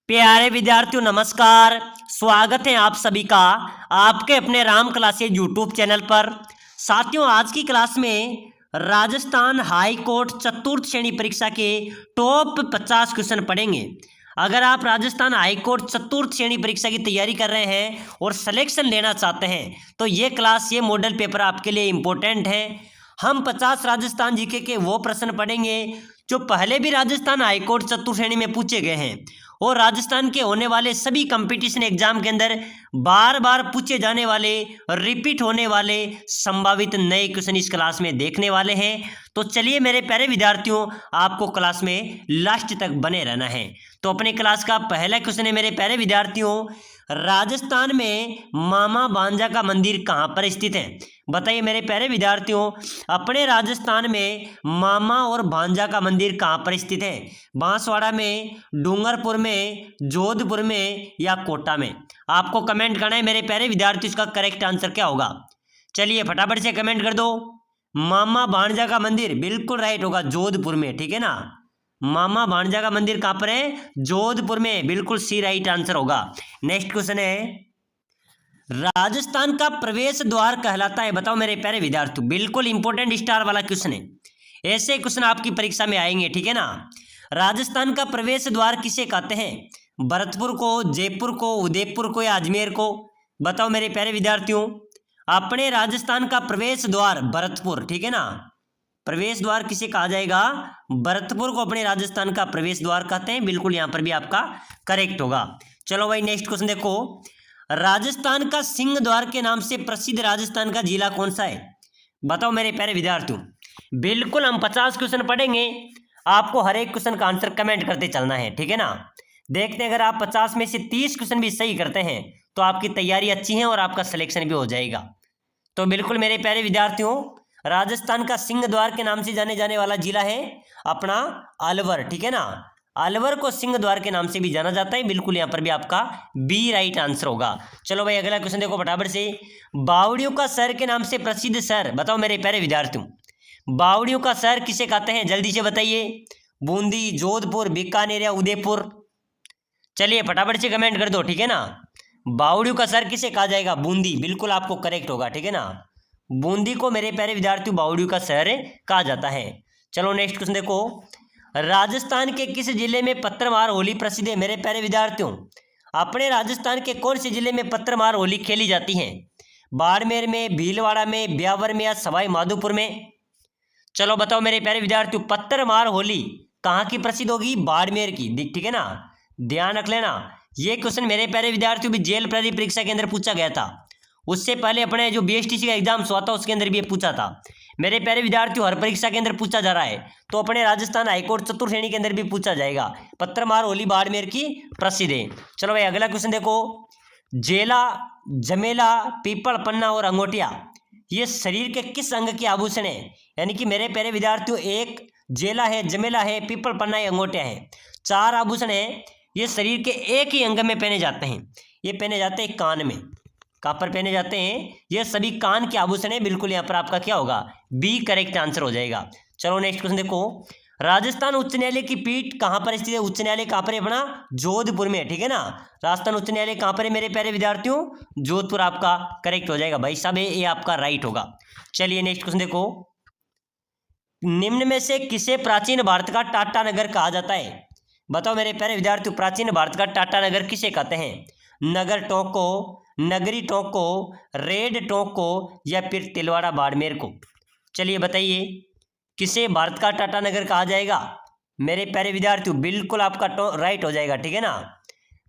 प्यारे विद्यार्थियों नमस्कार। स्वागत है आप सभी का आपके अपने राम क्लासेज यूट्यूब चैनल पर। साथियों आज की क्लास में राजस्थान हाई कोर्ट चतुर्थ श्रेणी परीक्षा के टॉप 50 क्वेश्चन पढ़ेंगे। अगर आप राजस्थान हाई कोर्ट चतुर्थ श्रेणी परीक्षा की तैयारी कर रहे हैं और सिलेक्शन लेना चाहते हैं तो ये क्लास ये मॉडल पेपर आपके लिए इम्पोर्टेंट है। हम 50 राजस्थान जीके के वो प्रश्न पढ़ेंगे जो पहले भी राजस्थान हाई कोर्ट चतुर्थ श्रेणी में पूछे गए हैं और राजस्थान के होने वाले सभी कंपटीशन एग्जाम के अंदर बार बार पूछे जाने वाले रिपीट होने वाले संभावित नए क्वेश्चन इस क्लास में देखने वाले हैं। तो चलिए मेरे प्यारे विद्यार्थियों आपको क्लास में लास्ट तक बने रहना है। तो अपने क्लास का पहला क्वेश्चन है मेरे प्यारे विद्यार्थियों, राजस्थान में मामा भांजा का मंदिर कहाँ पर स्थित है? बताइए मेरे प्यारे विद्यार्थियों, अपने राजस्थान में मामा और भांजा का मंदिर कहाँ पर स्थित है? बांसवाड़ा में, डूंगरपुर में, जोधपुर में या कोटा में? आपको कमेंट करना है मेरे प्यारे विद्यार्थियों, इसका करेक्ट आंसर क्या होगा। चलिए फटाफट से कमेंट कर दो। मामा भांजा का मंदिर बिल्कुल राइट होगा, जोधपुर में, ठीक है ना। मामा भांजा का मंदिर कहाँ पर है? जोधपुर में, बिल्कुल सी राइट आंसर होगा। नेक्स्ट क्वेश्चन है, राजस्थान का प्रवेश द्वार कहलाता है? बताओ मेरे प्यारे विद्यार्थियों, बिल्कुल इंपॉर्टेंट स्टार वाला क्वेश्चन है। ऐसे क्वेश्चन आपकी परीक्षा में आएंगे, ठीक है ना। राजस्थान का प्रवेश द्वार किसे कहते हैं? भरतपुर को, जयपुर को, उदयपुर को या अजमेर को? बताओ मेरे प्यारे विद्यार्थियों, अपने राजस्थान का प्रवेश द्वार भरतपुर, ठीक है ना। प्रवेश द्वार किसे कहा जाएगा? भरतपुर को अपने राजस्थान का प्रवेश द्वार कहते हैं। बिल्कुल यहां पर भी आपका करेक्ट होगा। चलो भाई नेक्स्ट क्वेश्चन देखो, राजस्थान का सिंह द्वार के नाम से प्रसिद्ध राजस्थान का जिला कौन सा है? बताओ मेरे प्यारे विद्यार्थियों, बिल्कुल हम 50 क्वेश्चन पढ़ेंगे, आपको हर एक क्वेश्चन का आंसर कमेंट करते चलना है, ठीक है ना। देखते हैं अगर आप 50 में से 30 क्वेश्चन भी सही करते हैं तो आपकी तैयारी अच्छी है और आपका सिलेक्शन भी हो जाएगा। तो बिल्कुल मेरे प्यारे विद्यार्थियों, राजस्थान का सिंह द्वार के नाम से जाने जाने वाला जिला है अपना अलवर, ठीक है ना। अलवर को सिंह द्वार के नाम से भी जाना जाता है। बिल्कुल यहाँ पर भी आपका बी राइट आंसर होगा। चलो भाई अगला क्वेश्चन देखो फटाफट से, बावड़ियों का शहर के नाम से प्रसिद्ध शहर? बताओ मेरे प्यारे विद्यार्थियों, बावड़ियों का शहर किसे कहते हैं? जल्दी से बताइए। बूंदी, जोधपुर, बीकानेर या उदयपुर? चलिए फटाफट से कमेंट कर दो, ठीक है ना। बावड़ियों का शहर किसे कहा जाएगा? बूंदी, बिल्कुल आपको करेक्ट होगा, ठीक है ना। बूंदी को मेरे प्यारे विद्यार्थियों बावड़ियों का शहर कहा जाता है। चलो नेक्स्ट क्वेश्चन देखो, राजस्थान के किस जिले में पत्थरमार होली प्रसिद्ध है? मेरे प्यारे विद्यार्थियों, अपने राजस्थान के कौन से जिले में पत्थरमार होली खेली जाती है? बाड़मेर में, भीलवाड़ा में, ब्यावर में या सवाई माधोपुर में? चलो बताओ मेरे प्यारे विद्यार्थियों, पत्थरमार होली कहाँ की प्रसिद्ध होगी? बाड़मेर की, ठीक है ना। ध्यान रख लेना, ये क्वेश्चन मेरे प्यारे विद्यार्थियों भी जेल प्रहरी परीक्षा के अंदर पूछा गया था। उससे पहले अपने जो बीएसटीसी का एग्जाम हुआ था उसके अंदर भी ये पूछा था। मेरे प्यारे विद्यार्थियों, हर परीक्षा के अंदर पूछा जा रहा है, तो अपने राजस्थान हाईकोर्ट चतुर्थ श्रेणी के अंदर भी पूछा जाएगा। पत्थरमार होली बाड़मेर की प्रसिद्ध है। चलो भाई अगला क्वेश्चन देखो, जेला, जमेला, पीपल पन्ना और अंगोटिया ये शरीर के किस अंग के आभूषण है? यानी कि मेरे प्यारे विद्यार्थियों, एक जेला है, जमेला है, पीपल पन्ना है, अंगोटिया है, 4 आभूषण है। ये शरीर के एक ही अंग में पहने जाते हैं। ये पहने जाते हैं कान में। कहाँ पर पहने जाते हैं? ये सभी कान के आभूषण है। बिल्कुल यहाँ पर आपका क्या होगा? बी करेक्ट आंसर हो जाएगा। चलो नेक्स्ट क्वेश्चन देखो, राजस्थान उच्च न्यायालय की पीठ कहाँ पर स्थित है? उच्च न्यायालय कहाँ पर है अपना? जोधपुर में, ठीक है ना। राजस्थान उच्च न्यायालय कहाँ पर है मेरे प्यारे विद्यार्थियों? जोधपुर आपका करेक्ट हो जाएगा भाई साहब, ये आपका राइट होगा। चलिए नेक्स्ट क्वेश्चन देखो, निम्न में से किसे प्राचीन भारत का टाटा नगर कहा जाता है? बताओ मेरे प्यारे विद्यार्थियों, प्राचीन भारत का टाटा नगर किसे कहते हैं? नगर टोंक को, नगरी टोंक को, रेड टोंक को या फिर तिलवाड़ा बाड़मेर को? चलिए बताइए, किसे भारत का टाटा नगर कहा जाएगा? मेरे प्यारे विद्यार्थियों बिल्कुल आपका राइट हो जाएगा, ठीक है ना।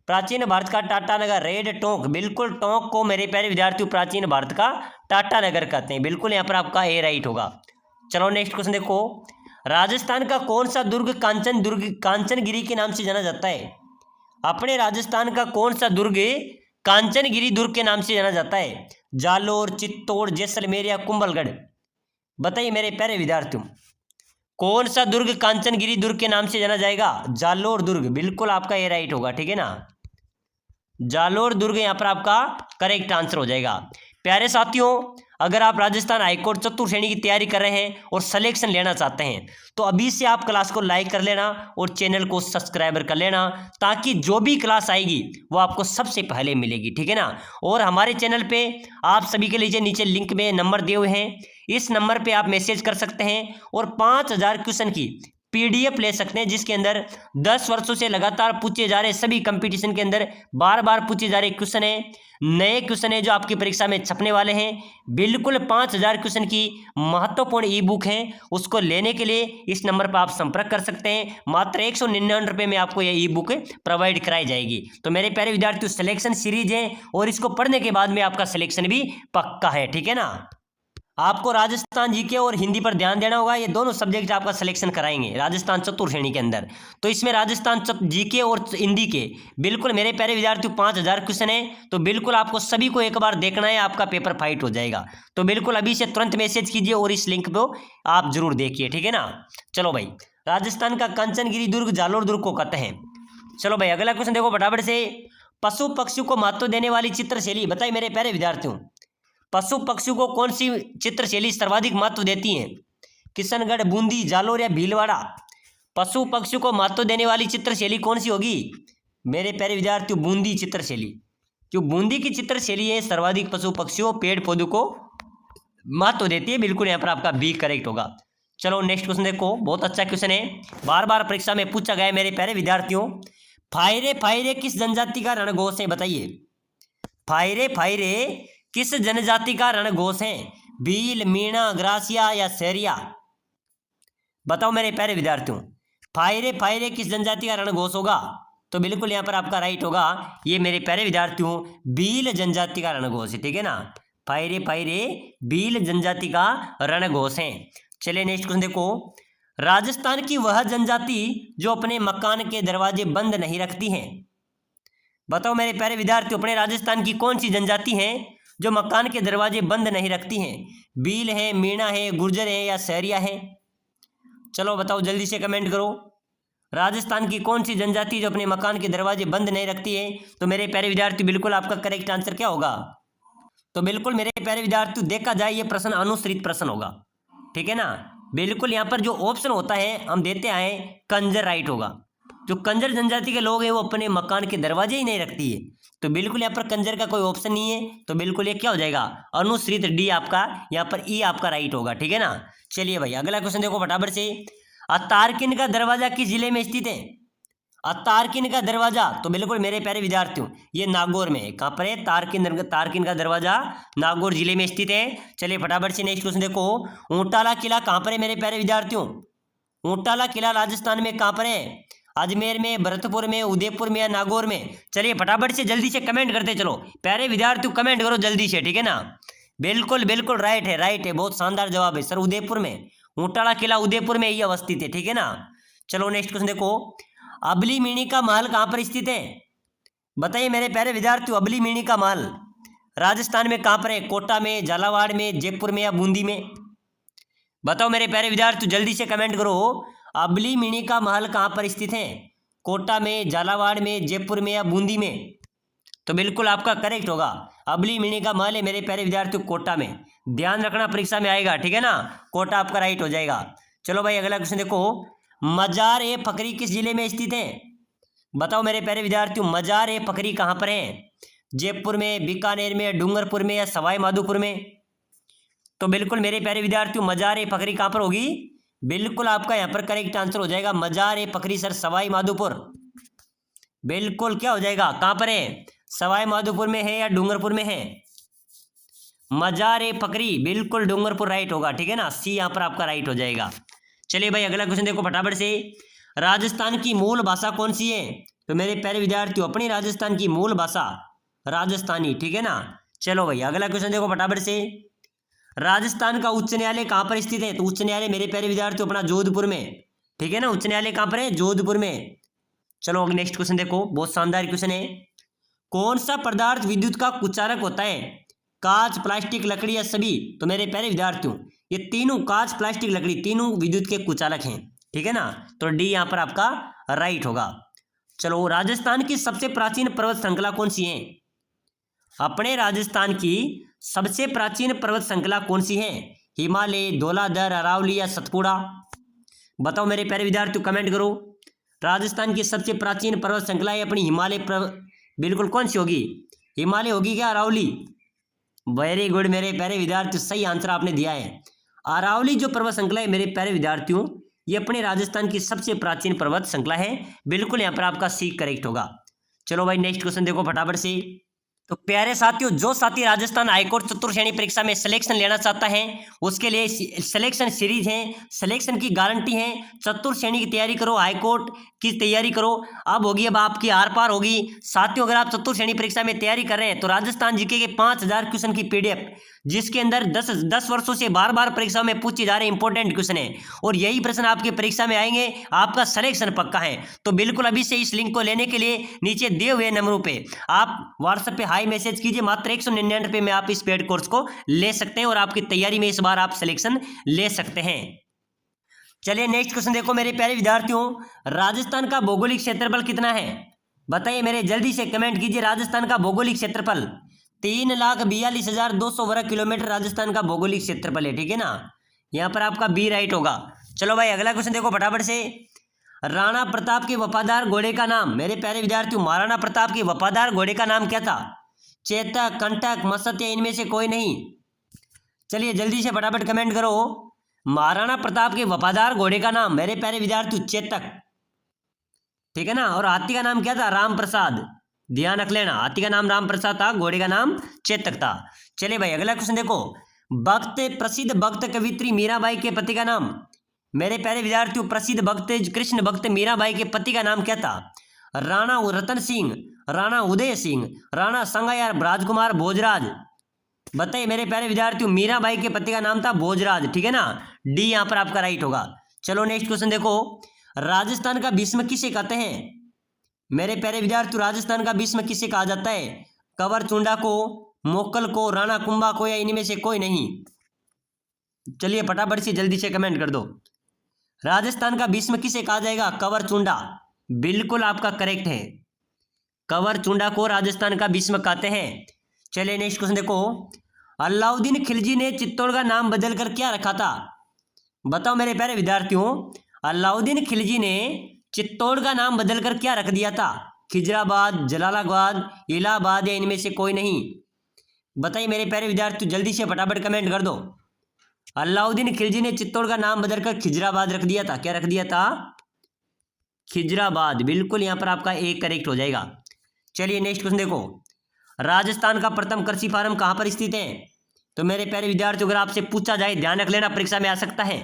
प्राचीन भारत का टाटा नगर रेड टोंक, बिल्कुल टोंक को मेरे प्यारे विद्यार्थियों प्राचीन भारत का टाटा नगर कहते हैं। बिल्कुल यहाँ पर आपका ए राइट होगा। चलो नेक्स्ट क्वेश्चन देखो, राजस्थान का कौन सा दुर्ग कांचनगिरी के नाम से जाना जाता है? अपने राजस्थान का कौन सा दुर्ग कांचनगिरी दुर्ग के नाम से जाना जाता है? जालोर, चित्तौड़, जैसलमेर या कुंभलगढ़? बताइए मेरे प्यारे विद्यार्थियों, कौन सा दुर्ग कांचनगिरी दुर्ग के नाम से जाना जाएगा? जालोर दुर्ग, बिल्कुल आपका ये राइट होगा, ठीक है ना। जालोर दुर्ग यहाँ पर आपका करेक्ट आंसर हो जाएगा। प्यारे साथियों, अगर आप राजस्थान हाईकोर्ट चतुर्थ श्रेणी की तैयारी कर रहे हैं और सिलेक्शन लेना चाहते हैं तो अभी से आप क्लास को लाइक कर लेना और चैनल को सब्सक्राइबर कर लेना, ताकि जो भी क्लास आएगी वो आपको सबसे पहले मिलेगी, ठीक है ना। और हमारे चैनल पे आप सभी के लिए नीचे लिंक में नंबर दिए हुए हैं, इस नंबर पे आप मैसेज कर सकते हैं और 5000 क्वेश्चन की PDF ले सकते हैं, जिसके अंदर 10 वर्षों से लगातार पूछे जा रहे सभी कंपटीशन के अंदर बार बार पूछे जा रहे क्वेश्चन है, नए क्वेश्चन है जो आपकी परीक्षा में छपने वाले हैं। बिल्कुल 5000 क्वेश्चन की महत्वपूर्ण ई बुक है, उसको लेने के लिए इस नंबर पर आप संपर्क कर सकते हैं। मात्र 199 रुपये में आपको यह ई बुक प्रोवाइड कराई जाएगी। तो मेरे प्यारे विद्यार्थियों, सिलेक्शन सीरीज है और इसको पढ़ने के बाद में आपका सिलेक्शन भी पक्का है, ठीक है ना। आपको राजस्थान जीके और हिंदी पर ध्यान देना होगा, ये दोनों सब्जेक्ट आपका सिलेक्शन कराएंगे राजस्थान चतुर्थ श्रेणी के अंदर। तो इसमें राजस्थान जीके और हिंदी के बिल्कुल मेरे प्यारे विद्यार्थियों 5000 क्वेश्चन है, तो बिल्कुल आपको सभी को एक बार देखना है, आपका पेपर फाइट हो जाएगा। तो बिल्कुल अभी से तुरंत मैसेज कीजिए और इस लिंक को आप जरूर देखिए, ठीक है ना। चलो भाई, राजस्थान का कंचनगिरी दुर्ग जालोर दुर्ग को कहते हैं। चलो भाई, अगला क्वेश्चन देखो फटाफट से। पशु पक्षियों को महत्व देने वाली चित्रशैली बताइए मेरे प्यारे विद्यार्थियों। पशु पक्षियों को कौन सी चित्रशैली सर्वाधिक महत्व देती है? किशनगढ़, बूंदी, जालोर या भीलवाड़ा? पशु पक्षियों को महत्व देने वाली चित्रशैली कौन सी होगी मेरे प्यारे विद्यार्थियों? बूंदी चित्रशैली। जो बूंदी की चित्रशैली है सर्वाधिक पशु पक्षियों पेड़ पौधों को महत्व देती है। बिल्कुल यहाँ पर आपका बी करेक्ट होगा। चलो नेक्स्ट क्वेश्चन देखो, बहुत अच्छा क्वेश्चन है, बार बार परीक्षा में पूछा गया है मेरे प्यारे विद्यार्थियों। फायरे फायरे किस जनजाति का रणघोष है बताइए। फायरे फायरे किस जनजाति का रणघोष है? भील, मीणा, ग्रासिया या सहरिया? बताओ मेरे प्यारे विद्यार्थियों, फायरे फायरे किस जनजाति का रणघोष होगा? तो बिल्कुल यहाँ पर आपका राइट होगा, ये मेरे प्यारे विद्यार्थियों भील जनजाति का रणघोष है, ठीक है ना। फायरे फायरे भील जनजाति का रणघोष है। चलिए नेक्स्ट क्वेश्चन देखो। राजस्थान की वह जनजाति जो अपने मकान के दरवाजे बंद नहीं रखती है। बताओ मेरे प्यारे विद्यार्थियों, अपने राजस्थान की कौन सी जनजाति है जो मकान के दरवाजे बंद नहीं रखती हैं? भील है, मीणा है, गुर्जर है या सहरिया है? चलो बताओ, जल्दी से कमेंट करो। राजस्थान की कौन सी जनजाति जो अपने मकान के दरवाजे बंद नहीं रखती है? तो मेरे प्यारे विद्यार्थी बिल्कुल आपका करेक्ट आंसर क्या होगा? तो बिल्कुल मेरे प्यारे विद्यार्थी, देखा जाए ये प्रश्न अनुश्रित प्रश्न होगा, ठीक है ना। बिल्कुल यहाँ पर जो ऑप्शन होता है हम देते आए, कंजर राइट होगा। जो कंजर जनजाति के लोग हैं वो अपने मकान के दरवाजे ही नहीं रखती है, तो बिल्कुल यहाँ पर कंजर का कोई ऑप्शन नहीं है, तो बिल्कुल ये क्या हो जाएगा? अनुश्रित, डी आपका यहाँ पर ई आपका राइट होगा, ठीक है ना। चलिए भाई, अगला क्वेश्चन देखो फटाफट से। अतारकिन का दरवाजा किस जिले में स्थित है? अतारकिन का दरवाजा, तो बिल्कुल मेरे प्यारे विद्यार्थियों ये नागौर में है। कहाँ पर है? तारकिन का दरवाजा नागौर जिले में स्थित है। चलिए फटाफट से नेक्स्ट क्वेश्चन देखो। ऊंटाला किला कहाँ पर है मेरे प्यारे विद्यार्थियों? ऊंटाला किला राजस्थान में कहाँ पर है? अजमेर में, भरतपुर में, उदयपुर में या नागौर में? चलिए फटाफट से जल्दी से कमेंट करते चलो प्यारे विद्यार्थियों, कमेंट करो जल्दी से, ठीक है ना। बिल्कुल बिल्कुल राइट है, राइट है, बहुत शानदार जवाब है सर। उदयपुर में, ऊंटाला किला उदयपुर में ही अवस्थित है, ठीक है ना। चलो नेक्स्ट क्वेश्चन देखो। अबली मिनी का महल कहाँ पर स्थित है? बताइए मेरे प्यारे विद्यार्थियों, अबली मिनी का महल राजस्थान में कहाँ पर है? कोटा में, झालावाड़ में, जयपुर में या बूंदी में? बताओ मेरे प्यारे विद्यार्थियों, जल्दी से कमेंट करो। अबली मिनी का महल कहाँ पर स्थित है? कोटा में, झालावाड़ में, जयपुर में या बूंदी में? तो बिल्कुल आपका करेक्ट होगा, अबली मिनी का महल है मेरे प्यारे विद्यार्थियों कोटा में। ध्यान रखना परीक्षा में आएगा, ठीक है ना। कोटा आपका राइट हो जाएगा। चलो भाई, अगला क्वेश्चन देखो। मजार ए फकरी किस जिले में स्थित है? बताओ मेरे प्यारे विद्यार्थियों, मजार ए फकरी कहाँ पर है? जयपुर में, बीकानेर में, डूंगरपुर में या सवाई माधोपुर में? तो बिल्कुल मेरे प्यारे विद्यार्थियों मजार ए फकरी कहाँ पर होगी? बिल्कुल आपका यहाँ पर करेक्ट आंसर हो जाएगा मजार ए फकरी सर, सवाई माधोपुर। बिल्कुल क्या हो जाएगा, कहाँ पर है? सवाई माधोपुर में है या डूंगरपुर में है? मजार ए फकरी बिल्कुल डूंगरपुर राइट होगा, ठीक है ना। सी यहाँ पर आपका राइट हो जाएगा। चलिए भाई, अगला क्वेश्चन देखो फटाफट से। राजस्थान की मूल भाषा कौन सी है? तो मेरे प्यारे विद्यार्थियों, अपनी राजस्थान की मूल भाषा राजस्थानी, ठीक है ना। चलो भाई, अगला क्वेश्चन देखो फटाफट से। राजस्थान का उच्च न्यायालय कहाँ पर स्थित है? तो उच्च न्यायालय मेरे प्यारे विद्यार्थियों अपना जोधपुर में, ठीक है ना। उच्च न्यायालय कहाँ पर है? जोधपुर में। चलो नेक्स्ट क्वेश्चन देखो, बहुत शानदार क्वेश्चन है। कौन सा पदार्थ विद्युत का कुचालक होता है? कांच, प्लास्टिक, लकड़ी या सभी? तो मेरे प्यारे विद्यार्थियों, ये तीनों, कांच, प्लास्टिक, लकड़ी, तीनों विद्युत के कुचालक हैं, ठीक है ना। तो डी यहाँ पर आपका राइट होगा। चलो, राजस्थान की सबसे प्राचीन पर्वत श्रृंखला कौन सी है? अपने राजस्थान की सबसे प्राचीन पर्वत श्रृंखला कौन सी है? हिमालय, धौलाधर, अरावली या सतपुड़ा? बताओ मेरे प्यारे विद्यार्थियों, कमेंट करो। राजस्थान की सबसे प्राचीन पर्वत श्रृंखला है अपनी हिमालय बिल्कुल कौन सी होगी? हिमालय होगी क्या अरावली? वेरी गुड मेरे प्यारे विद्यार्थियों, सही आंसर आपने दिया है। अरावली जो पर्वत श्रृंखला है मेरे प्यारे विद्यार्थियों, ये अपने राजस्थान की सबसे प्राचीन पर्वत श्रृंखला है। बिल्कुल यहाँ पर आपका सी करेक्ट होगा। चलो भाई नेक्स्ट क्वेश्चन देखो फटाफट से। तो प्यारे साथियों, जो साथी राजस्थान हाईकोर्ट चतुर्थ श्रेणी परीक्षा में सिलेक्शन लेना चाहता है उसके लिए सिलेक्शन सीरीज है, सिलेक्शन की गारंटी है। चतुर्थ श्रेणी की तैयारी करो, हाईकोर्ट की तैयारी करो, अब होगी अब आपकी आर पार होगी। साथियों अगर आप चतुर्थ श्रेणी परीक्षा में तैयारी कर रहे हैं तो राजस्थान जीके के 5000 क्वेश्चन की पीडीएफ, जिसके अंदर 10 वर्षों से बार बार परीक्षा में पूछे जा रहे इंपॉर्टेंट क्वेश्चन है और यही प्रश्न आपकी परीक्षा में आएंगे, आपका सिलेक्शन पक्का है। तो बिल्कुल अभी से इस लिंक को लेने के लिए नीचे दिए हुए नंबरों पे आप व्हाट्सएप पे हाई मैसेज कीजिए। मात्र 199 में आप इस पेड कोर्स को ले सकते हैं और आपकी तैयारी में इस बार आप सिलेक्शन ले सकते हैं। चलिए नेक्स्ट क्वेश्चन देखो मेरे प्यारे विद्यार्थियों, राजस्थान का भौगोलिक क्षेत्रफल कितना है? बताइए मेरे, जल्दी से कमेंट कीजिए। राजस्थान का भौगोलिक क्षेत्रफल 3,42,200 वर्ग किलोमीटर राजस्थान का भौगोलिक क्षेत्रफल है, ठीक है ना? यहाँ पर आपका बी राइट होगा। चलो भाई अगला क्वेश्चन देखो फटाफट से। राणा प्रताप के वफादार घोड़े का नाम, मेरे प्यारे विद्यार्थियों, महाराणा प्रताप के वफादार घोड़े का नाम क्या था? चेतक, कंटक, मसत या इनमें से कोई नहीं? चलिए जल्दी से फटाफट कमेंट करो। महाराणा प्रताप के वफादार घोड़े का नाम मेरे प्यारे विद्यार्थियों चेतक, ठीक है ना? और हाथी का नाम क्या था? राम प्रसाद। ध्यान रख लेना, हाथी का नाम राम प्रसाद था, घोड़े का नाम चेतक था। चलिए भाई अगला क्वेश्चन देखो। प्रसिद्ध भक्त कवित्री मीराबाई के पति का नाम, मेरे प्यारे विद्यार्थियों, प्रसिद्ध भक्त कृष्ण भक्त मीराबाई के पति का नाम क्या था? राणा रतन सिंह, राणा उदय सिंह, राणा संगायार राजकुमार भोजराज? बताइए मेरे प्यारे विद्यार्थियों, मीराबाई के पति का नाम था भोजराज, ठीक है ना? डी यहाँ पर आपका राइट होगा। चलो नेक्स्ट क्वेश्चन देखो। राजस्थान का भीष्म किसे कहते हैं? मेरे प्यारे विद्यार्थियों, राजस्थान का भीष्म किसे कहा जाता है? कंवर चुंडा को, मोक्कल को, राणा कुंभा को या इनमें से कोई नहीं? चलिए फटाफट से जल्दी से कमेंट कर दो। राजस्थान का भीष्म किसे कहा जाएगा? कंवर चुंडा। बिल्कुल आपका करेक्ट है, कंवर चुंडा को राजस्थान का भीष्म कहते हैं। चलिए नेक्स्ट क्वेश्चन देखो। अलाउद्दीन खिलजी ने चित्तौड़ का नाम बदलकर क्या रखा था? बताओ मेरे प्यारे विद्यार्थियों, अलाउद्दीन खिलजी ने चित्तौड़ का नाम बदलकर क्या रख दिया था? खिजराबाद, जलालाबाद, इलाहाबाद या इनमें से कोई नहीं? बताइए मेरे प्यारे विद्यार्थियों, जल्दी से फटाफट कमेंट कर दो। अलाउद्दीन खिलजी ने चित्तौड़ का नाम बदलकर खिजराबाद रख दिया था। क्या रख दिया था? खिजराबाद। बिल्कुल यहाँ पर आपका एक करेक्ट हो जाएगा। चलिए नेक्स्ट क्वेश्चन देखो। राजस्थान का प्रथम कृषि फार्म कहाँ पर स्थित है? तो मेरे प्यारे विद्यार्थियों, अगर आपसे पूछा जाए, ध्यान रख लेना, परीक्षा में आ सकता है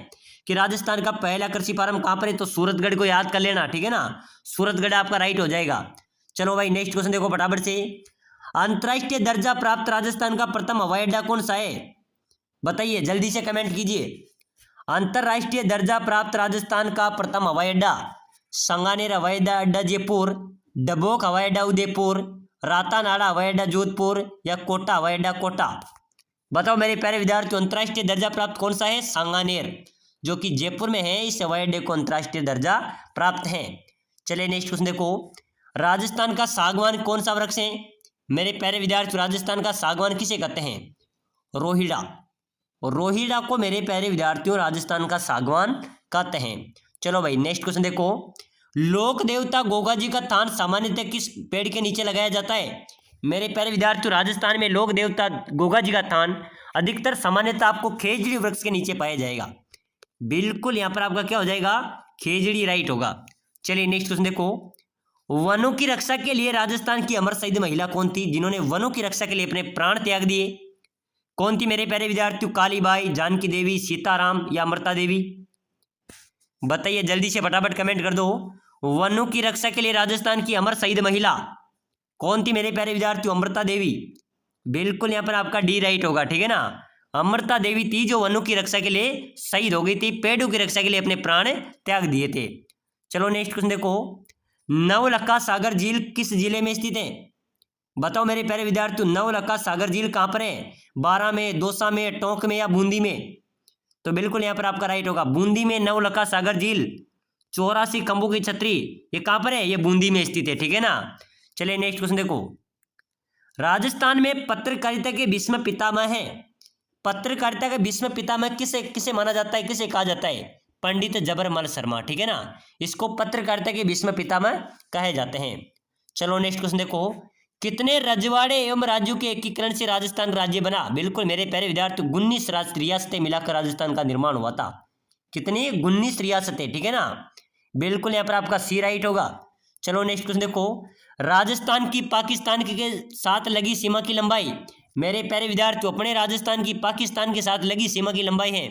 कि राजस्थान का पहला कृषि फार्म कहाँ पर है, तो सूरतगढ़ को याद कर लेना, ठीक है ना? सूरतगढ़ आपका राइट हो जाएगा। चलो भाई नेक्स्ट क्वेश्चन देखो फटाफट से। अंतर्राष्ट्रीय दर्जा प्राप्त राजस्थान का प्रथम हवाई अड्डा कौन सा है? बताइए जल्दी से कमेंट कीजिए। अंतर्राष्ट्रीय दर्जा प्राप्त राजस्थान का प्रथम हवाई अड्डा सांगानेर हवाई अड्डा जयपुर, डबोक हवाई अड्डा उदयपुर, रातानाड़ा हवाई अड्डा जोधपुर या कोटा हवाई अड्डा कोटा? बताओ मेरे प्यारे विद्यार्थियों, अंतर्राष्ट्रीय दर्जा प्राप्त कौन सा है? सांगानेर, जो कि जयपुर में है। इस हवाई अड्डे को अंतर्राष्ट्रीय दर्जा प्राप्त है। चलिए नेक्स्ट क्वेश्चन देखो। राजस्थान का सागवान कौन सा वृक्ष है? मेरे प्यारे विद्यार्थियों, राजस्थान का सागवान किसे कहते हैं? रोहिड़ा। और रोहिड़ा को मेरे प्यारे विद्यार्थियों राजस्थान का सागवान कहते हैं। चलो भाई नेक्स्ट क्वेश्चन देखो। लोक देवता गोगा जी का थान सामान्यतः किस पेड़ के नीचे लगाया जाता है? मेरे प्यारे विद्यार्थियों, राजस्थान में लोक देवता गोगा जी का थान अधिकतर सामान्यतः आपको खेजड़ी वृक्ष के नीचे पाया जाएगा। बिल्कुल यहाँ पर आपका क्या हो जाएगा? खेजड़ी राइट होगा। चलिए नेक्स्ट क्वेश्चन देखो। वनों की रक्षा के लिए राजस्थान की अमर शहीद महिला कौन थी, जिन्होंने वनों की रक्षा के लिए अपने प्राण त्याग दिए? कौन थी मेरे प्यारे विद्यार्थियों? कालीबाई, जानकी देवी, सीताराम या अमृता देवी? बताइए जल्दी से फटाफट कमेंट कर दो। वनों की रक्षा के लिए राजस्थान की अमर शहीद महिला कौन थी मेरे प्यारे विद्यार्थियों? अमृता देवी। बिल्कुल यहाँ पर आपका डी राइट होगा, ठीक है ना? अमृता देवी थी जो वनों की रक्षा के लिए शहीद हो गई थी, पेड़ों की रक्षा के लिए अपने प्राण त्याग दिए थे। चलो नेक्स्ट क्वेश्चन देखो। नवलखा सागर झील किस जिले में स्थित है? बताओ मेरे प्यारे विद्यार्थियों, नवलखा सागर झील कहाँ पर है? बारां में, दौसा में, टोंक में या बूंदी में? तो बिल्कुल यहाँ पर आपका राइट होगा, बूंदी में नवलखा सागर झील। 84 खंभों की छतरी ये कहाँ पर है? ये बूंदी में स्थित है, ठीक है ना? चलिए नेक्स्ट क्वेश्चन देखो। राजस्थान में पत्रकारिता के भीष्म पितामह है। पत्रकारिता के भीष्म पितामह किसे किसे माना जाता है, किसे कहा जाता है? पंडित जबरमल शर्मा, ठीक है ना। इसको पत्रकारिता के भीष्म पितामह कहे जाते हैं। चलो नेक्स्ट क्वेश्चन देखो, कितने रजवाड़े एवं राज्यों के एकीकरण से राजस्थान राज्य बना? बिल्कुल मेरे प्यारे विद्यार्थी, 19 रियासतें मिलाकर राजस्थान का निर्माण हुआ था। कितनी? 19 रियासतें, ठीक है ना। बिल्कुल यहाँ पर आपका सी राइट होगा। चलो नेक्स्ट क्वेश्चन देखो, राजस्थान की पाकिस्तान के साथ लगी सीमा की लंबाई? मेरे प्यारे विद्यार्थियों, अपने राजस्थान की पाकिस्तान के साथ लगी सीमा की लंबाई है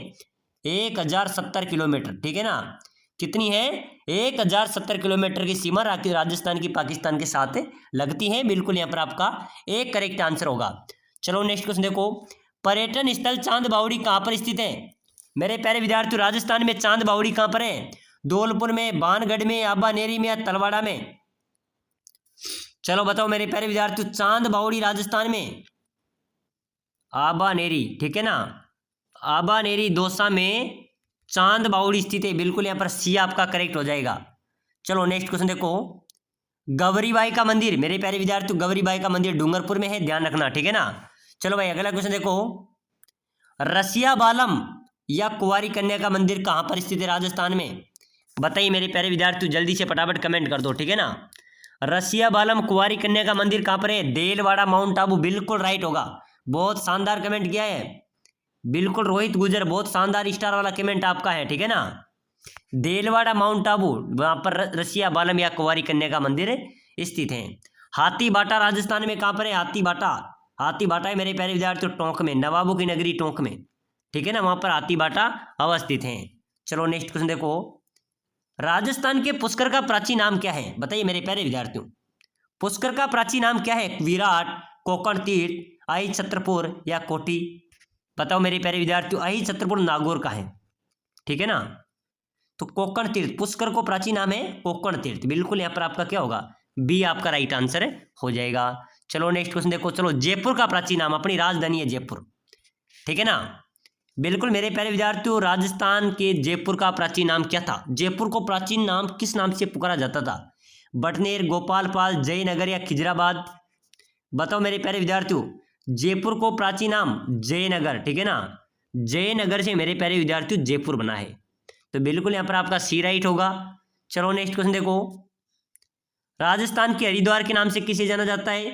1070 किलोमीटर, ठीक है ना। कितनी है? 1070 किलोमीटर की सीमा राजस्थान की पाकिस्तान के साथ लगती है। बिल्कुल यहाँ पर आपका एक करेक्ट आंसर होगा। चलो नेक्स्ट क्वेश्चन देखो, पर्यटन स्थल चांद बावड़ी कहाँ पर स्थित है? मेरे प्यारे विद्यार्थियों, राजस्थान में चांद बावड़ी कहाँ पर है? धौलपुर में, बानगढ़ में, आबानेरी में या तलवाड़ा में? चलो बताओ मेरे प्यारे विद्यार्थियों, चांद बावड़ी राजस्थान में आबानेरी, ठीक है ना। आबानेरी दौसा में चांद बावड़ी स्थित है। बिल्कुल यहाँ पर सी आपका करेक्ट हो जाएगा। चलो नेक्स्ट क्वेश्चन देखो, गौरीबाई का मंदिर, मेरे प्यारे विद्यार्थियों, गौरीबाई का मंदिर डूंगरपुर में है, ध्यान रखना, ठीक है ना। चलो भाई अगला क्वेश्चन देखो, रसिया बालम या कुंवारी कन्या का मंदिर कहाँ पर स्थित है राजस्थान में? बताइए मेरे प्यारे विद्यार्थियों, जल्दी से फटाफट कमेंट कर दो, ठीक है ना। रसिया बालम कुंवारी कन्या का मंदिर कहाँ पर है? देलवाड़ा, माउंट आबू। बिल्कुल राइट होगा। बहुत शानदार कमेंट किया है। बिल्कुल रोहित गुजर, बहुत शानदार स्टार वाला कमेंट आपका है, ठीक है ना। देलवाड़ा, माउंट आबू, वहां पर रसिया बालम या कुंवारी कन्या का मंदिर स्थित है। हाथी बाटा राजस्थान में कहाँ पर है? हाथी बाटा, हाथी बाटा है मेरे प्यारे विद्यार्थियों टोंक में, नवाबों की नगरी टोंक में, ठीक है ना, वहां पर हाथी बाटा अवस्थित है। चलो नेक्स्ट क्वेश्चन देखो, राजस्थान के पुष्कर का प्राचीन नाम क्या है? बताइए मेरे प्यारे विद्यार्थियों, पुष्कर का प्राचीन नाम क्या है? विराट, कोकण तीर्थ, अहि छत्रपुर या कोटी? बताओ मेरे प्यारे विद्यार्थियों, अहि छत्रपुर नागौर का है, ठीक है ना। तो कोकण तीर्थ, पुष्कर को प्राचीन नाम है कोकण तीर्थ। बिल्कुल यहाँ पर आपका क्या होगा? बी आपका राइट आंसर हो जाएगा। चलो नेक्स्ट क्वेश्चन देखो, चलो जयपुर का प्राचीन नाम, अपनी राजधानी है जयपुर, ठीक है ना। बिल्कुल मेरे प्यारे विद्यार्थियों, राजस्थान के जयपुर का प्राचीन नाम क्या था? जयपुर को प्राचीन नाम किस नाम से पुकारा जाता था? बटनेर, गोपालपाल, जयनगर या खिजराबाद? बताओ मेरे प्यारे विद्यार्थियों, जयपुर को प्राचीन नाम जयनगर, ठीक है ना। जयनगर से मेरे प्यारे विद्यार्थियों जयपुर बना है। तो बिल्कुल यहाँ पर आपका सी राइट होगा। चलो नेक्स्ट क्वेश्चन देखो, राजस्थान के हरिद्वार के नाम से किसे जाना जाता है?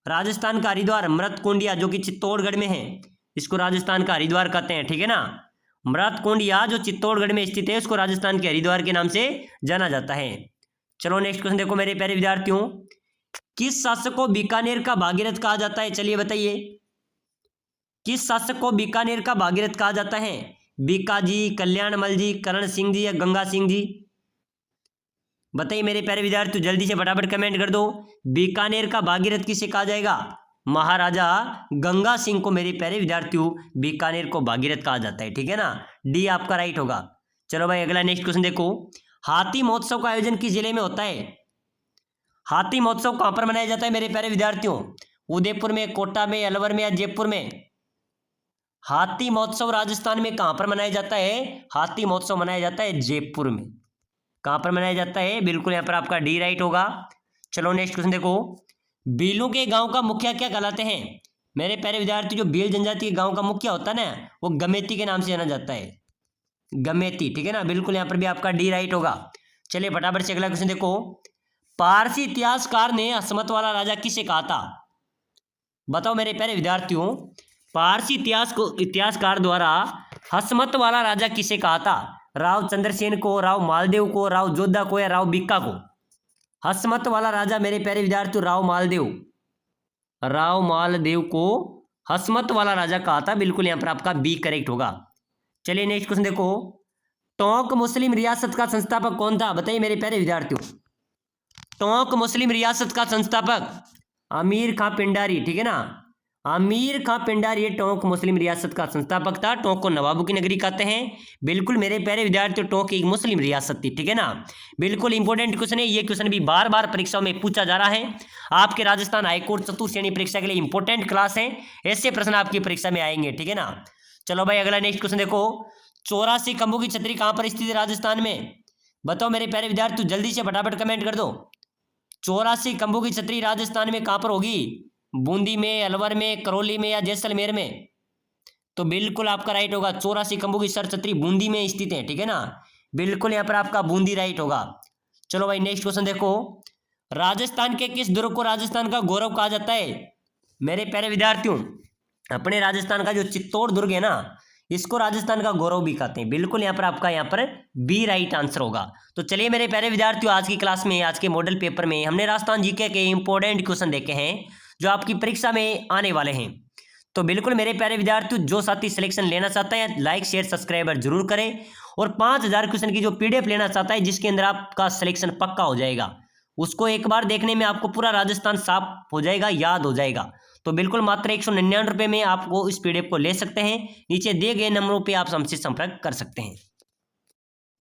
राजस्थान का हरिद्वार मृतकुंडिया, जो कि चित्तौड़गढ़ में है, इसको राजस्थान का हरिद्वार कहते हैं, ठीक है ना। मृतकुंडिया जो चित्तौड़गढ़ में स्थित है, उसको राजस्थान के हरिद्वार के नाम से जाना जाता है। चलो नेक्स्ट क्वेश्चन देखो मेरे प्यारे विद्यार्थियों, किस शासक को बीकानेर का भागीरथ कहा जाता है? चलिए बताइए, किस शासक को बीकानेर का भागीरथ कहा जाता है? बीकाजी, कल्याणमल जी, करण सिंह जी या गंगा सिंह जी? बताइए मेरे प्यारे विद्यार्थियों, जल्दी से फटाफट कमेंट कर दो। बीकानेर का भागीरथ किसे कहा जाएगा? महाराजा गंगा सिंह को मेरे प्यारे विद्यार्थियों बीकानेर को भागीरथ कहा जाता है, ठीक है ना। डी आपका राइट होगा। चलो भाई अगला नेक्स्ट क्वेश्चन देखो, हाथी महोत्सव का आयोजन किस जिले में होता है? हाथी महोत्सव कहां पर मनाया जाता है मेरे प्यारे विद्यार्थियों? उदयपुर में, कोटा में, अलवर में या जयपुर में? हाथी महोत्सव राजस्थान में कहां पर मनाया जाता है? हाथी महोत्सव मनाया जाता है जयपुर में। कहां पर मनाया जाता है? बिल्कुल यहाँ पर आपका डी राइट होगा। चलो नेक्स्ट क्वेश्चन देखो, भीलों के गांव का मुखिया क्या कहलाते हैं? मेरे प्यारे विद्यार्थी, जो भील जनजाति के गांव का मुखिया होता है ना, वो गमेती के नाम से जाना जाता है, गमेती, ठीक है ना। बिल्कुल यहाँ पर भी आपका डी राइट होगा। चलिए फटाफट से अगला क्वेश्चन देखो, पारसी इतिहासकार ने हसमत वाला राजा किसे कहा था? बताओ मेरे प्यारे विद्यार्थियों, पारसी इतिहासकार द्वारा हसमत वाला राजा किसे कहा था? राव चंद्रसेन को, राव मालदेव को, राव जोधा को या राव बीका को? हसमत वाला राजा मेरे प्यारे विद्यार्थियों राव मालदेव, राव मालदेव को हसमत वाला राजा कहा था। बिल्कुल यहाँ पर आपका बी करेक्ट होगा। चलिए नेक्स्ट क्वेश्चन देखो, टोंक मुस्लिम रियासत का संस्थापक कौन था? बताइए मेरे प्यारे विद्यार्थियों, टोंक मुस्लिम रियासत का संस्थापक अमीर खां पिंडारी, ठीक है ना। अमीर खां पिंडारी टोंक मुस्लिम रियासत का संस्थापक था। टोंक को नवाबों की नगरी कहते हैं। बिल्कुल मेरे प्यारे विद्यार्थियों, टोंक एक मुस्लिम रियासत थी, ठीक है ना। बिल्कुल इंपॉर्टेंट क्वेश्चन है, ये क्वेश्चन भी बार बार परीक्षाओं में पूछा जा रहा है। आपके राजस्थान हाईकोर्ट चतुर्थ श्रेणी परीक्षा के लिए इंपॉर्टेंट क्लास है, ऐसे प्रश्न आपकी परीक्षा में आएंगे, ठीक है ना। चलो भाई अगला नेक्स्ट क्वेश्चन देखो, 84 खंभों की छतरी कहां पर स्थित है राजस्थान में? बताओ मेरे प्यारे विद्यार्थी, जल्दी से फटाफट कमेंट कर दो। 84 खंभों की छतरी राजस्थान में कहां पर होगी? बूंदी में, अलवर में, करौली में या जैसलमेर में? तो बिल्कुल आपका राइट होगा, 84 खंभों की सरछत्री बूंदी में स्थित है, ठीक है ना। बिल्कुल यहाँ पर आपका बूंदी राइट होगा। चलो भाई नेक्स्ट क्वेश्चन देखो, राजस्थान के किस दुर्ग को राजस्थान का गौरव कहा जाता है? मेरे प्यारे विद्यार्थियों, अपने राजस्थान का जो चित्तौड़ दुर्ग है ना, इसको राजस्थान का गौरव भी कहते हैं। बिल्कुल यहाँ पर आपका यहाँ पर बी राइट आंसर होगा। तो चलिए मेरे प्यारे विद्यार्थियों, आज की क्लास में, आज के मॉडल पेपर में हमने राजस्थान जीके के इंपॉर्टेंट क्वेश्चन देखे हैं जो आपकी परीक्षा में आने वाले हैं। तो बिल्कुल मेरे प्यारे विद्यार्थियों, जो साथी सिलेक्शन लेना चाहते हैं लाइक शेयर सब्सक्राइबर जरूर करें, और 5000 क्वेश्चन की जो पीडीएफ लेना चाहता है जिसके अंदर आपका सिलेक्शन पक्का हो जाएगा, उसको एक बार देखने में आपको पूरा राजस्थान साफ हो जाएगा, याद हो जाएगा। तो बिल्कुल मात्र 199 रुपये में आपको इस पीडीएफ को ले सकते हैं। नीचे दिए गए नंबरों पे आप हमसे संपर्क कर सकते हैं।